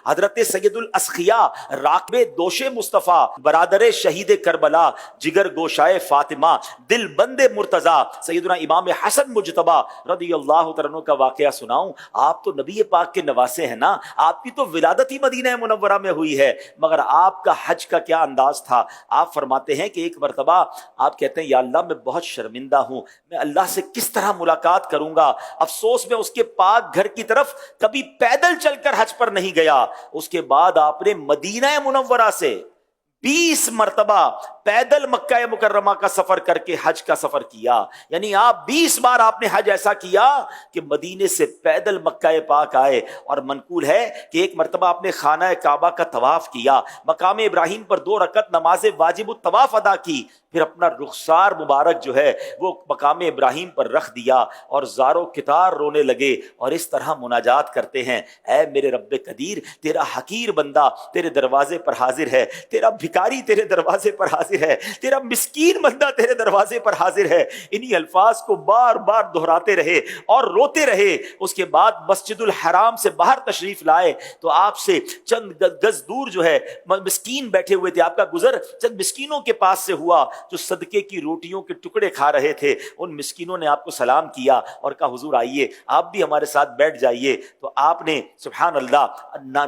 حضرت سیدل اسخیا راکب دوش مصطفیٰ برادر شہید کربلا جگر گوشائے فاطمہ دل بند مرتضی سیدنا امام حسن مجتبی رضی اللہ تعالیٰ عنہ کا واقعہ سناؤں؟ آپ تو نبی پاک کے نواسے ہیں نا، آپ کی تو ولادت ہی مدینہ منورہ میں ہوئی ہے، مگر آپ کا حج کا کیا انداز تھا؟ آپ فرماتے ہیں کہ ایک مرتبہ آپ کہتے ہیں یا اللہ میں بہت شرمندہ ہوں، میں اللہ سے کس طرح ملاقات کروں گا، افسوس میں اس کے پاک گھر کی طرف کبھی پیدل چل کر حج پر نہیں گیا۔ اس کے بعد آپ نے مدینہ منورہ سے 20 مرتبہ پیدل مکہ مکرمہ کا سفر کر کے حج کا سفر کیا، یعنی آپ 20 بار آپ نے حج ایسا کیا کہ مدینے سے پیدل مکہ پاک آئے۔ اور منقول ہے کہ ایک مرتبہ آپ نے خانہ کعبہ کا طواف کیا، مقام ابراہیم پر 2 رکعت نماز واجب الطواف ادا کی، پھر اپنا رخسار مبارک جو ہے وہ مقام ابراہیم پر رکھ دیا اور زارو کتار رونے لگے اور اس طرح مناجات کرتے ہیں، اے میرے رب قدیر، تیرا حقیر بندہ تیرے دروازے پر حاضر ہے، تیرا بھکاری تیرے دروازے پر حاضر ہے، تیرا مسکین بندہ تیرے دروازے پر حاضر ہے۔ انہی الفاظ کو بار بار دہراتے رہے اور روتے رہے۔ اس کے بعد مسجد الحرام سے باہر تشریف لائے تو آپ سے چند گز دور جو ہے مسکین بیٹھے ہوئے تھے، آپ کا گزر چند مسکینوں کے پاس سے ہوا جو صدقے کی روٹیوں کے ٹکڑے کھا رہے تھے۔ ان مسکینوں نے آپ کو سلام کیا اور کہا حضور آئیے آپ بھی ہمارے ساتھ بیٹھ جائیے، تو آپ نے سبحان اللہ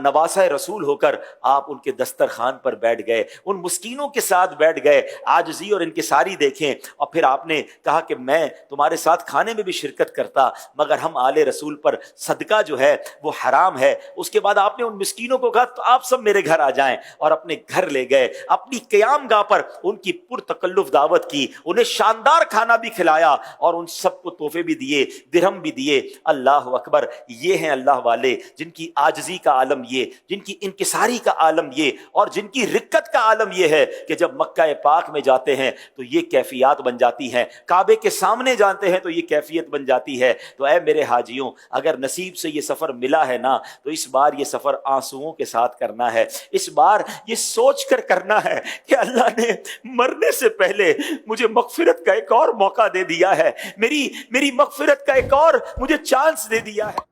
نواسہ رسول ہو کر آپ ان کے دسترخوان پر بیٹھ گئے، ان مسکینوں کے ساتھ بیٹھ گئے، عاجزی اور انکساری دیکھیں، اور پھر آپ نے کہا کہ میں تمہارے ساتھ کھانے میں بھی شرکت کرتا مگر ہم آل رسول پر صدقہ جو ہے وہ حرام ہے۔ اس کے بعد آپ نے ان مسکینوں کو کہا تو آپ سب میرے گھر آ جائیں، اور اپنے گھر لے گئے، اپنی قیام گاہ پر ان کی پرتکلف دعوت کی، انہیں شاندار کھانا بھی کھلایا اور ان سب کو تحفے بھی دیے، درہم بھی دیے۔ اللہ اکبر، یہ ہیں اللہ والے جن کی عاجزی کا عالم یہ، جن کی انکساری کا عالم یہ، اور جن کی رکت کا عالم یہ ہے کہ جب مکہ پاک میں جاتے ہیں تو یہ کیفیات بن جاتی ہیں، کعبے کے سامنے جاتے ہیں تو یہ کیفیت بن جاتی ہے۔ تو اے میرے حاجیوں، اگر نصیب سے یہ سفر ملا ہے نا تو اس بار یہ سفر آنسوؤں کے ساتھ کرنا ہے، اس بار یہ سوچ کر کرنا ہے کہ اللہ نے مرنے سے پہلے مجھے مغفرت کا ایک اور موقع دے دیا ہے، میری مغفرت کا ایک اور مجھے چانس دے دیا ہے۔